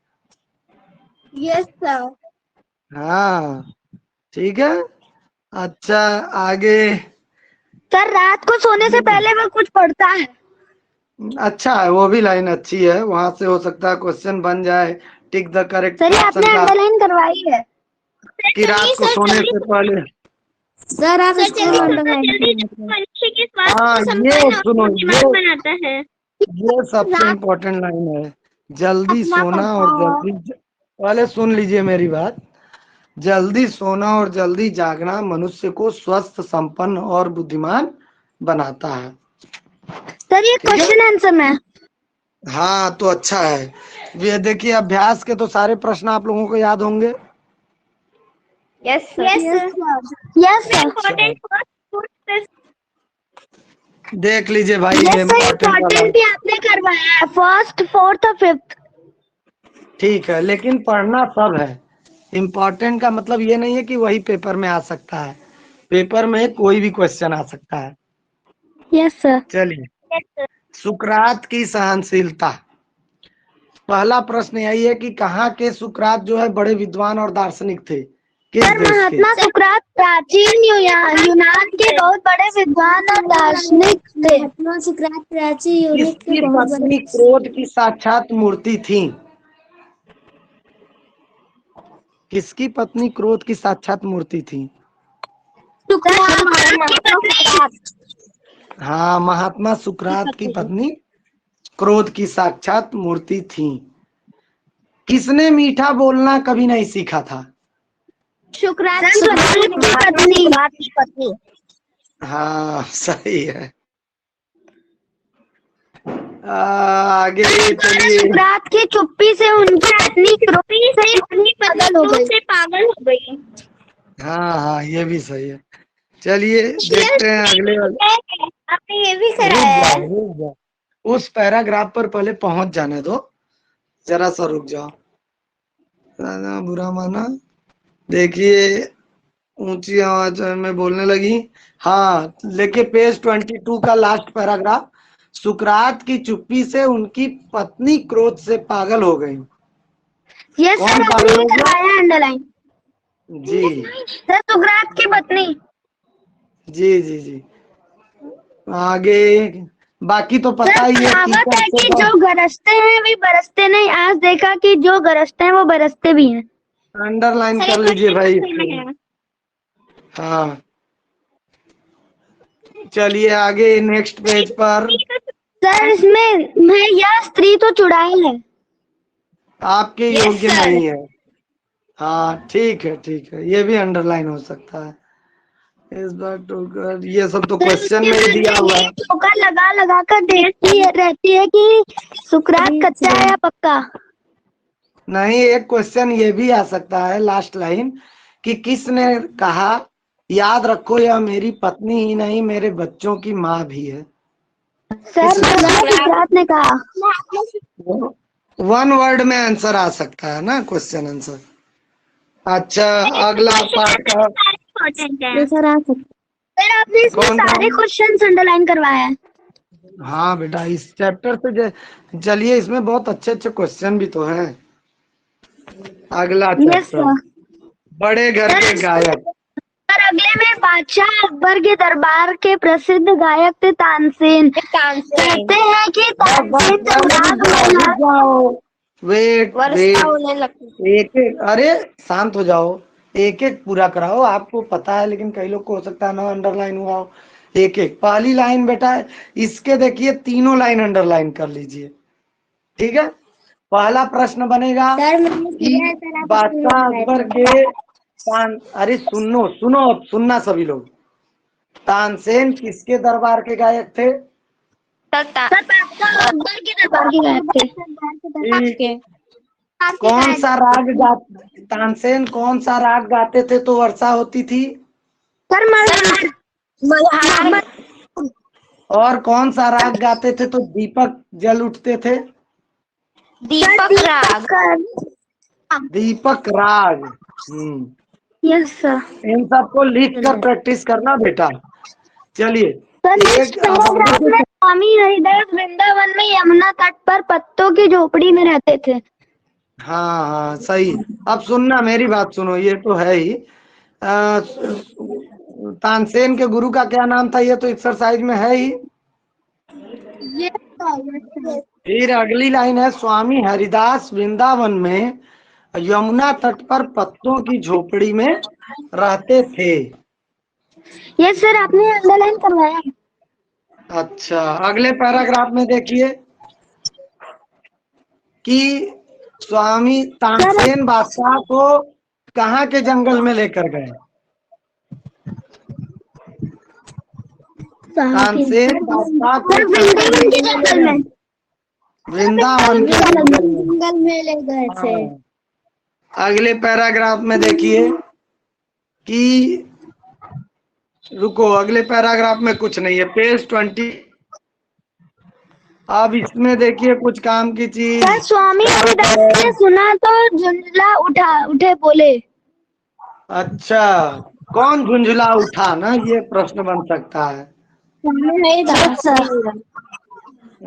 Yes sir. हाँ ठीक है। अच्छा आगे। सर रात को सोने से पहले वह कुछ पढ़ता है। अच्छा है, वो भी लाइन अच्छी है, वहां से हो सकता है क्वेश्चन बन जाए। टिक द करेक्ट सर ये ऑप्शन आपने का अंडरलाइन करवाई है। कि रात को सोने से पहले। सर आप हाँ ये सुनो, बनाता है। ये सबसे इम्पोर्टेंट लाइन है। जल्दी सोना और जल्दी पहले सुन लीजिए मेरी बात। जल्दी सोना और जल्दी जागना मनुष्य को स्वस्थ, संपन्न और बुद्धिमान बनाता है। सर ये ठीक है? क्वेश्चन आंसर में। हाँ तो अच्छा है। ये देखिए अभ्यास के तो सारे प्रश्न आप लोगों को याद होंगे। Yes sir. Yes sir. देख लीजिए भाई ये यस सर, इम्पोर्टेंट इम्पोर्टेंट भी आपने करवाया है, फर्स्ट, फोर्थ और फिफ्थ। ठीक है, लेकिन पढ़ना सब है। इम्पोर्टेंट का मतलब ये नहीं है कि वही पेपर में आ सकता है। पेपर में कोई भी क्वेश्चन आ सकता है। Yes sir. चलिए, सुकरात की सहनशीलता। पहला प्रश्न यही है कि कहाँ के सुकरात जो है बड़े विद्वान और दार्शनिक थे? किस सर देश के? महात्मा सुकरात प्राचीन यूनान के बहुत बड़े विद्वान और दार्शनिक थे। महात्मा सुकरात प्राचीन यूनान के किसकी बहुत पत्नी बड़े। क्रोध की साक्षात मूर्ति थी? किसकी पत्नी क्रोध की साक्षात मूर्ति थी? हाँ, महात्मा सुकरात की पत्नी क्रोध की साक्षात मूर्ति थी। किसने मीठा बोलना कभी नहीं सीखा था? सुकरात की पत्नी। हाँ सही है। आगे चलिए। सुकरात की चुप्पी से उनकी पत्नी क्रोध से पागल हो गई। हाँ हाँ ये भी सही है। चलिए देखते हैं अगले वाले। आपने ये भी रुक कराया है। जाओ, रुक जाओ, उस पैराग्राफ पर पहले पहुंच जाने दो, जरा सा रुक जाओ। ज्यादा बुरा माना, देखिए ऊंची आवाज में बोलने लगी। हाँ लेके पेज 22 का लास्ट पैराग्राफ। सुकरात की चुप्पी से उनकी पत्नी क्रोध से पागल हो गई। यस कौन सर, पागल आपने हो गया? करवाया अंडरलाइन। जी सर सुकरात की पत्नी। जी जी जी। आगे बाकी तो पता ही है। कहावत है कि जो गरजते हैं वे बरसते नहीं। आज देखा कि जो गरजते हैं वो बरसते भी हैं। अंडरलाइन कर लीजिए भाई इसको। हाँ चलिए आगे नेक्स्ट पेज पर। सर इसमें मैं यह स्त्री तो चुड़ैल है। आपके योग्य नहीं है। हाँ ठीक है, ठीक है, ये भी अंडरलाइन हो सकता है। इस बार तो ये सब तो क्वेश्चन में ही दिया हुआ है। ठोकर लगा लगा कर देखती रहती है कि सुकरात कच्चा है या पक्का। नहीं, एक क्वेश्चन ये भी आ सकता है लास्ट लाइन कि किसने कहा याद रखो यह मेरी पत्नी ही नहीं मेरे बच्चों की माँ भी है? सर सुकरात ने कहा। वन वर्ड में आंसर आ सकता है ना, क्वेश्चन आंसर। अच्छा अगला पार्ट का सर आ सकता। सर आपने इसमें कौन सारे कौन? क्वेश्चंस अंडरलाइन करवाए हैं। हाँ बेटा, इस चैप्टर से चलिए, इसमें बहुत अच्छे अच्छे क्वेश्चन भी तो हैं। अगला यस चैप्टर, सर। बड़े घर के गायक। सर अगले में बादशाह अकबर के दरबार के प्रसिद्ध गायक थे तानसेन। कहते हैं कि तानसेन जब राग में वेट वर्षा वेट, होने लगती। एक एक, अरे शांत हो जाओ, एक एक पूरा कराओ। आपको पता है, लेकिन कई लोग को हो सकता है ना अंडरलाइन हुआ हो। एक एक, पहली लाइन बेटा इसके देखिए, तीनों लाइन अंडरलाइन कर लीजिए, ठीक है। पहला प्रश्न बनेगा कि बादशाह अकबर के अरे सुनो सुनो, अब सुनना सभी लोग। तानसेन किसके दरबार के गायक थे? सर बादशाह अकबर के दरबार के गायक थे। ठीक। कौन सा राग गा तानसेन कौन सा राग गाते थे तो वर्षा होती थी? सर मल्हार। और कौन सा राग गाते थे तो दीपक जल उठते थे? दीपक राग। दीपक राग। Yes sir. इन सबको लिख कर प्रैक्टिस करना बेटा। चलिए, सर नेक्स्ट पैराग्राफ में स्वामी हरिदास वृंदावन में यमुना तट पर पत्तों की झोपड़ी में रहते थे। हाँ हाँ सही। अब सुनना, मेरी बात सुनो, ये तो है ही। तानसेन के गुरु का क्या नाम था, ये तो एक्सरसाइज में है ही। फिर अगली लाइन है, स्वामी हरिदास वृंदावन में यमुना तट पर पत्तों की झोपड़ी में रहते थे। यस सर, आपने अंडरलाइन करवाया है। अच्छा, अगले पैराग्राफ में देखिए कि स्वामी तानसेन बादशाह को कहाँ के जंगल में लेकर गए? तानसेन बादशाह को वृंदावन के जंगल में। वृंदावन के जंगल में ले गए थे। अगले पैराग्राफ में देखिए कि, रुको, अगले पैराग्राफ में कुछ नहीं है, पेज 20। अब इसमें देखिए कुछ काम की चीज। सर स्वामी हरिदास ने सुना तो झुंझला उठे बोले। अच्छा, कौन झुंझला उठा ना, ये प्रश्न बन सकता है।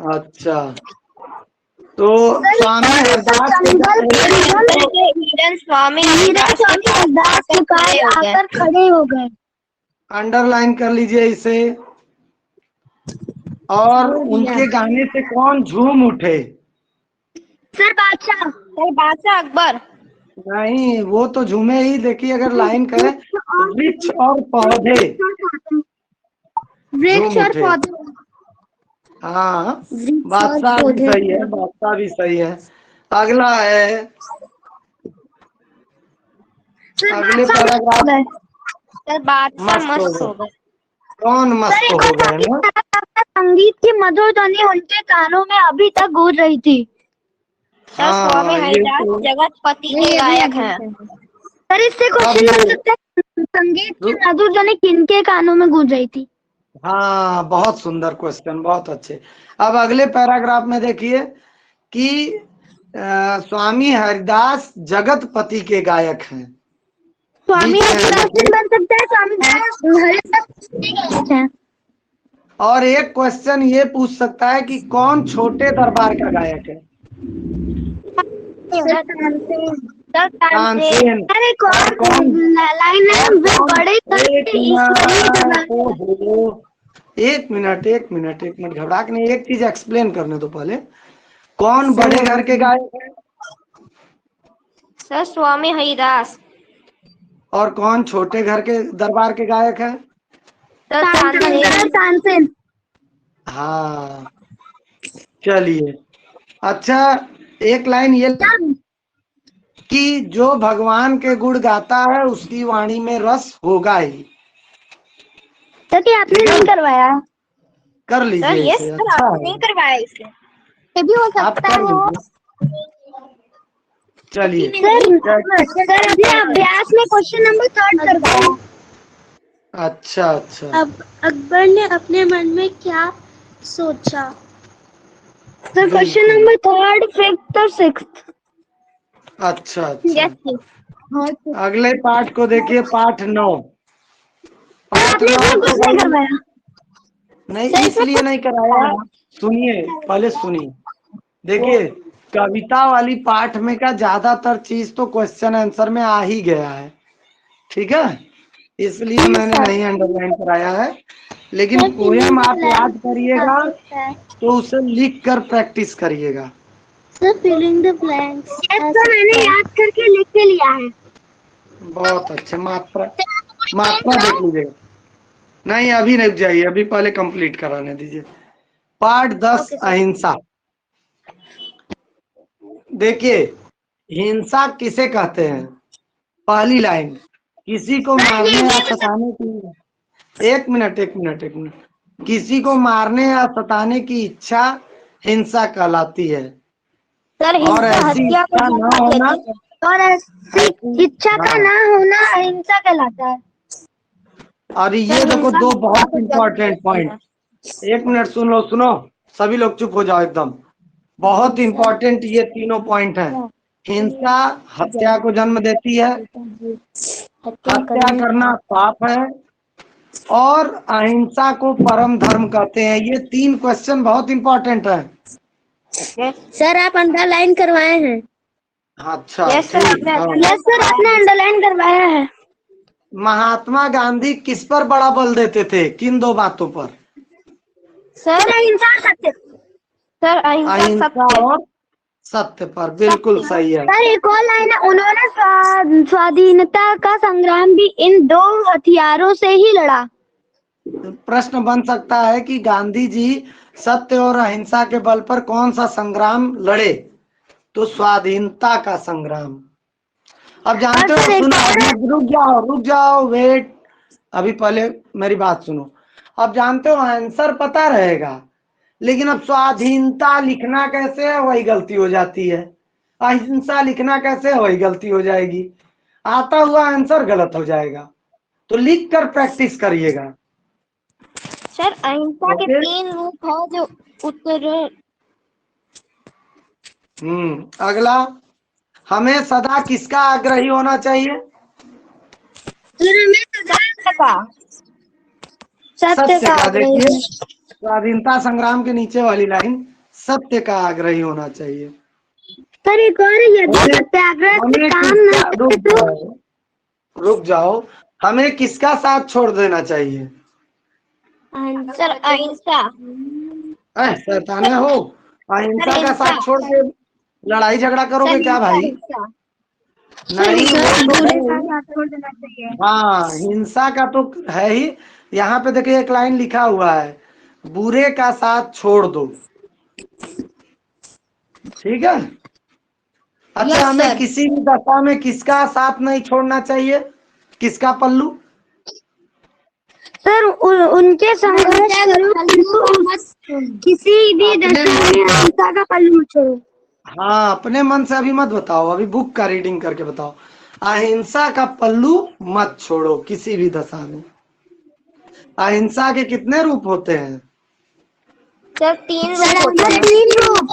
अच्छा, तो स्वामी हरिदास स्वामी हरिदास के पास आकर खड़े हो गए। अंडरलाइन कर लीजिए इसे। और उनके गाने से कौन झूम उठे? सर बादशाह अकबर। नहीं, वो तो झूमे ही। देखिए, अगर लाइन करें, वृक्ष और पौधे। वृक्ष और पौधे। हाँ, बादशाह भी सही है, बादशाह भी सही है। अगला है, अगले पैराग्राफ। मस्त हो गए। कौन मस्त हो गए ना? संगीत की मधुर ध्वनि उनके कानों में अभी तक गूंज रही थी। स्वामी हरिदास जगतपति के गायक हैं। सर इससे क्वेश्चन बन सकता है, संगीत की मधुर ध्वनि किनके कानों में गूंज रही थी? हाँ, बहुत सुंदर क्वेश्चन, बहुत अच्छे। अब अगले पैराग्राफ में देखिए कि स्वामी हरिदास जगतपति के गायक हैं। स्वामी हरिदास बन सकता है, स्वामी हरिदास। और एक क्वेश्चन ये पूछ सकता है कि कौन छोटे दरबार का गायक है? तानसेन। अरे कौन लाइन है बड़े एक मिनट घबरा के नहीं, एक चीज एक्सप्लेन करने दो पहले। कौन बड़े घर के गायक है? सर स्वामी हरिदास। और कौन छोटे घर के दरबार के गायक है? तानसेन। हाँ, चलिए। अच्छा, एक लाइन ये कि जो भगवान के गुण गाता है उसकी वाणी में रस होगा ही। तो क्या आपने नहीं करवाया? कर लीजिए इसे। अच्छा है, नहीं करवाया इसे, ये भी हो सकता है वो। चलिए, सर अभी अभ्यास में क्वेश्चन नंबर 3 करवाया। अच्छा अच्छा। अब अकबर ने अपने मन में क्या सोचा? सर क्वेश्चन नंबर 3, 5th और 6th। अच्छा अच्छा। अगले पाठ को देखिए, पाठ 9। पार्ट आपने 9 इसमें को कुछ नहीं भाई करवाया। नहीं, इसलिए नहीं कराया। सुनिए, पहले सुनिए। देखिए, कविता वाली पाठ में का ज्यादातर चीज तो क्वेश्चन आंसर में आ ही गया है, ठीक है, इसलिए मैंने नहीं अंडरलाइन कराया है। लेकिन पोयम आप याद करिएगा तो उसे लिख कर प्रैक्टिस करिएगा। Sir filling the blanks. Yes sir, मैंने याद करके लिख के लिया है। बहुत अच्छे। मात्रा मात्रा देख लीजिएगा। नहीं, अभी रुक जाइए, अभी पहले कंप्लीट कराने दीजिए। पार्ट 10 अहिंसा। देखिए, हिंसा किसे कहते हैं? पहली लाइन, किसी को मारने या सताने की, एक मिनट एक मिनट एक मिनट, किसी को मारने या सताने की इच्छा हिंसा कहलाती है। सर और हिंसा ऐसी हत्या को इच्छा न हिंसा होना, कहते हैं और ऐसी इच्छा का ना होना अहिंसा कहलाता है। और ये देखो दो बहुत इंपॉर्टेंट पॉइंट। एक मिनट सुन लो, सुनो, सभी लोग चुप हो जाओ एकदम। बहुत इंपॉर्टेंट ये तीनों पॉइंट हैं। हिंसा हत्या को जन्म देती है, हत्या करना पाप है, और अहिंसा को परम धर्म कहते हैं। ये 3 क्वेश्चन बहुत इंपॉर्टेंट है। सर आप अंडरलाइन करवाए हैं। अच्छा, यस सर, ठीक है। यस सर, आपने अंडरलाइन करवाया है। महात्मा गांधी किस पर बड़ा बल देते थे? किन 2 बातों पर? सर अहिंसा और सत्य। सर अहिंसा और सत्य पर, बिल्कुल सही है। सर एक और लाइन है, उन्होंने स्वाधीनता का संग्राम भी इन 2 हथियारों से ही लड़ा। प्रश्न बन सकता है कि गांधी जी सत्य और अहिंसा के बल पर कौन सा संग्राम लड़े? तो स्वाधीनता का संग्राम। अब जानते हो, सुनो, रुक जाओ, वेट, अभी पहले मेरी बात सुनो। अब जानते हो आंसर पता रहेगा, लेकिन अब स्वाधीनता लिखना कैसे है वही गलती हो जाती है, अहिंसा लिखना कैसे है वही गलती हो जाएगी, आता हुआ आंसर गलत हो जाएगा। तो लिख कर प्रैक्टिस करिएगा। सर अहिंसा के ओके। 3 रूप है जो उत्तर। अगला, हमें सदा किसका आग्रही होना चाहिए? सत्य का। देखिए, स्वाधीनता संग्राम के नीचे वाली लाइन, सत्य का आग्रही होना चाहिए। सर एक और, यदि सत्याग्रह से काम न करे तो। रुक जाओ, हमें किसका साथ छोड़ देना चाहिए? सर अहिंसा। शैताने हो, अहिंसा का साथ छोड़ के लड़ाई झगड़ा करोगे क्या भाई? नहीं, वो तो है। हाँ, हिंसा का तो है ही। यहाँ पे देखिए एक लाइन लिखा हुआ है, बुरे का साथ छोड़ दो, ठीक है। अच्छा, हमें किसी भी दशा में किसका साथ नहीं छोड़ना चाहिए? किसका पल्लू? सर उनके संघर्ष करो, किसी भी दशा में अहिंसा का पल्लू मत छोड़ो। हाँ, अपने मन से अभी मत बताओ, अभी बुक का रीडिंग करके बताओ। अहिंसा का पल्लू मत छोड़ो किसी भी दशा में। अहिंसा के कितने रूप होते हैं? सर 3 रूप।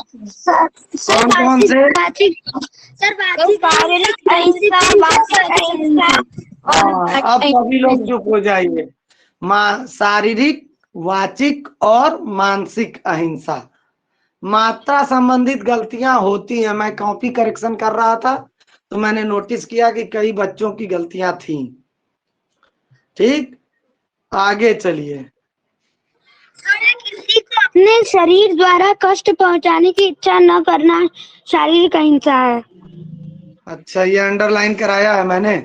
कौन कौन से? शारीरिक अहिंसा, वाचिक अहिंसा। अब सभी लोग चुप हो जाइए। शारीरिक, वाचिक और मानसिक अहिंसा। मात्रा संबंधित गलतियां होती हैं। मैं कॉपी करेक्शन कर रहा था तो मैंने नोटिस किया कि कई बच्चों की गलतियां थी। ठीक, आगे चलिए। किसी को अपने शरीर द्वारा कष्ट पहुंचाने की इच्छा न करना शारीरिक अहिंसा है। अच्छा, ये अंडरलाइन कराया है मैंने।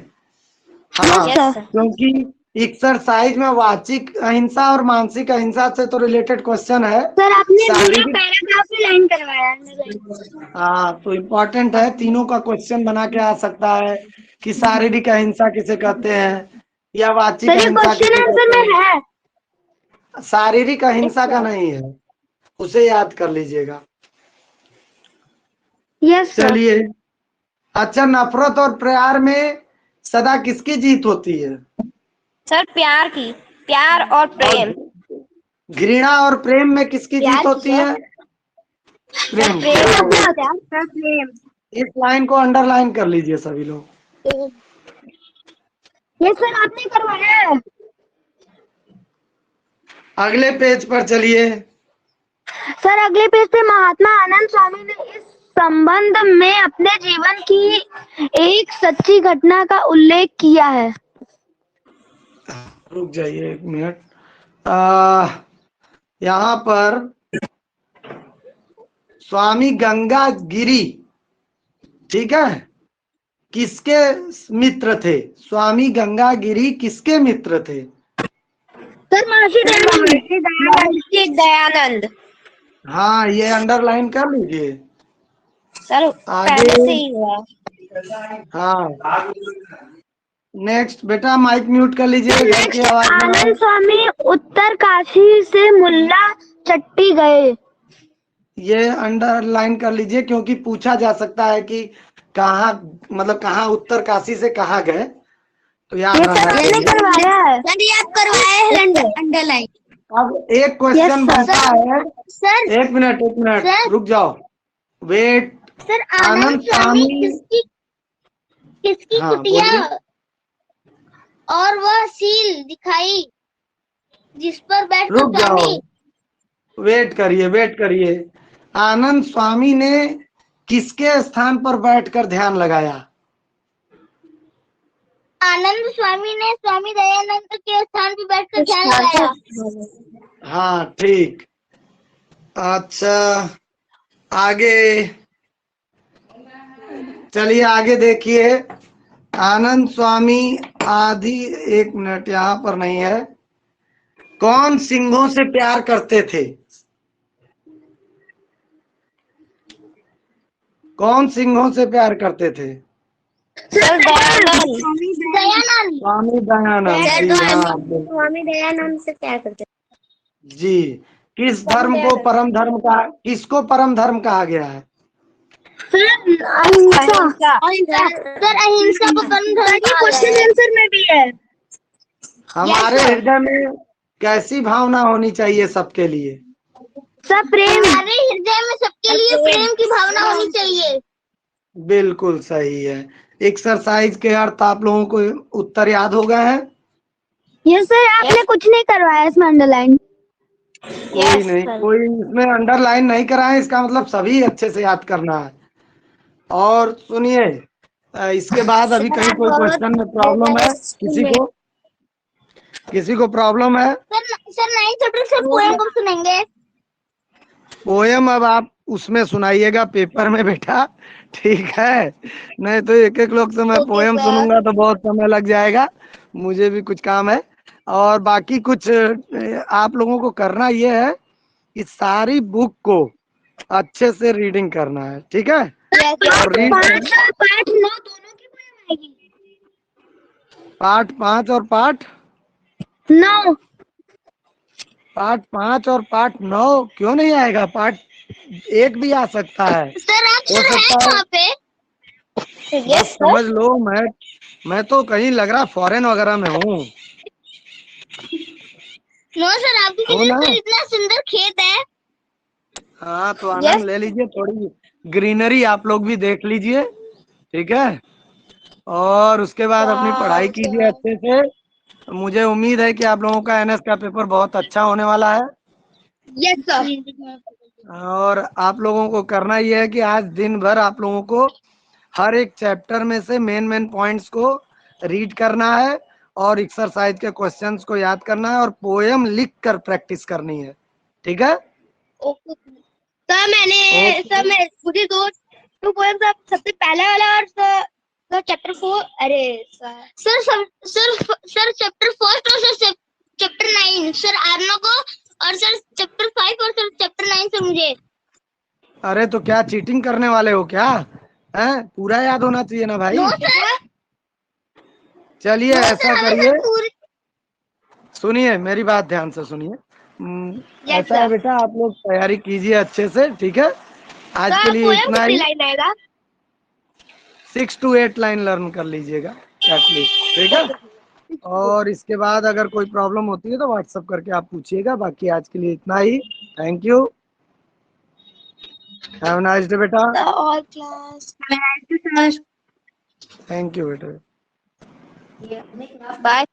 हाँ, क्योंकि एक्सरसाइज में वाचिक अहिंसा और मानसिक अहिंसा से तो रिलेटेड क्वेश्चन है। सर आपने पैराग्राफ में लाइन करवाया है। हाँ, तो इम्पोर्टेंट है, तीनों का क्वेश्चन बना के आ सकता है कि शारीरिक अहिंसा किसे कहते हैं या वाचिक अहिंसा किसे कहते हैं। शारीरिक अहिंसा का नहीं है, उसे याद कर लीजिएगा। Yes sir. चलिए, अच्छा, नफरत और प्यार में सदा किसकी जीत होती है? सर प्यार की। प्यार और प्रेम। घृणा और प्रेम में किसकी जीत होती है? प्रेम। इस लाइन को अंडरलाइन कर लीजिए सभी लोग। ये सर आपने करवाया है। अगले पेज पर चलिए। सर अगले पेज पे महात्मा आनंद स्वामी ने इस संबंध में अपने जीवन की एक सच्ची घटना का उल्लेख किया है। रुक जाइए 1 मिनट। यहाँ पर स्वामी गंगागिरी, ठीक है, किसके मित्र थे? स्वामी गंगागिरी किसके मित्र थे? सर महर्षि दयानंद। हाँ, ये अंडरलाइन कर लीजिए। सर आगे पहले से ही हुआ। हाँ, नेक्स्ट बेटा माइक म्यूट कर लीजिए, घर की आवाज ना आए। आनंद स्वामी उत्तर काशी से मुल्ला चट्टी गए। ये अंडरलाइन कर लीजिए क्योंकि पूछा जा सकता है कि कहाँ, मतलब कहाँ उत्तर काशी से कहाँ गए, तो याद रहना चाहिए। करवाया है सर, ये आप करवाए हैं अंडरलाइन। अब एक क्वेश्चन बनता है। सर 1 मिनट सर, रुक जाओ, वेट। सर आनंद स्वामी किसकी हाँ, कुटिया बोलिए। और वह सील दिखाई जिस पर बैठ रुक जाओ, वेट करिए। आनंद स्वामी ने किसके स्थान पर बैठकर ध्यान लगाया? आनंद स्वामी ने स्वामी दयानंद के स्थान पर बैठकर ध्यान लगाया। हाँ ठीक। अच्छा आगे चलिए, आगे देखिए। आनंद स्वामी आदि, 1 मिनट, यहाँ पर नहीं है। कौन सिंहों से प्यार करते थे? कौन सिंहों से प्यार करते थे? सर दयानंद। स्वामी दयानंद जी। हाँ स्वामी दयानंद से प्यार करते जी। किस धर्म को परम धर्म कहा, किसको परम धर्म कहा गया है? अहिंसा। सर अहिंसा को परम धर्म क्वेश्चन आंसर में भी है। हमारे हृदय में कैसी भावना होनी चाहिए सबके लिए? सब प्रेम। हमारे हृदय में सबके लिए प्रेम की भावना होनी चाहिए। बिल्कुल सही है। एक्सरसाइज के अर्थ आप लोगों को उत्तर याद हो गए हैं? यस सर, आपने कुछ नहीं करवाया इसमें अंडरलाइन। कोई नहीं, कोई इसमें अंडरलाइन नहीं कराए, इसका मतलब सभी अच्छे से याद करना है। और सुनिए, इसके बाद अभी कहीं कोई क्वेश्चन में प्रॉब्लम है किसी को प्रॉब्लम है? सर नहीं चैप्टर से पोएम कब सुनेंगे? पोएम अब आप उसमें सुनाइएगा पेपर में बेटा, ठीक है? नहीं तो एक लोग से मैं पोएम सुनूंगा तो बहुत समय लग जाएगा, मुझे भी कुछ काम है। और बाकी कुछ आप लोगों को करना ये है कि सारी बुक को अच्छे से रीडिंग करना है, ठीक है? और पाठ 9 दोनों की पोएम आएगी। पार्ट 5 और पार्ट 9। पार्ट 5 और पार्ट 9 क्यों नहीं आएगा? पार्ट 1 भी आ सकता है। सर आप हो सकता है, कहाँ पे? बस समझ लो, मैं तो कहीं लग रहा फॉरेन वगैरह में हूँ। नो सर, आपकी किचन पर इतना सुंदर खेत है। हाँ तो आनंद ले लीजिए, थोड़ी ग्रीनरी आप लोग भी देख लीजिए, ठीक है? और उसके बाद अपनी पढ़ाई कीजिए अच्छे से। मुझे उम्मीद है कि आप लोगों का एनएस का पेपर बहुत अच्छा होने वाला है। Yes sir. और आप लोगों को करना ये है कि आज दिन भर आप लोगों को हर एक चैप्टर में से मेन पॉइंट्स को रीड करना है और एक्सरसाइज के क्वेश्चंस को याद करना है और पोएम लिख कर प्रैक्टिस करनी है, ठीक है? सर मुझे दो पोएम, सबसे पहला वाला और सर चैप्टर 4, अरे सर चैप्टर 4 और सर चैप्टर 9 सर आर्नो को, और सर चैप्टर 5 और सर चैप्टर 9 सर मुझे। अरे तो क्या चीटिंग करने वाले हो क्या? हैं? पूरा याद होना चाहिए ना भाई। चलिए ऐसा करिए, सुनिए मेरी बात ध्यान से सुनिए। ऐसा है बेटा, आप लोग तैयारी कीजिए अच्छे से, ठीक है? आज के लिए इतना ही। 6 to 8 लाइन लर्न कर लीजिएगा एटलीस्ट, ठीक है? और इसके बाद अगर कोई प्रॉब्लम होती है तो व्हाट्सएप करके आप पूछिएगा। बाकी आज के लिए इतना ही। Thank you, have a nice day बेटा। All class. थैंक यू बेटा। बाय।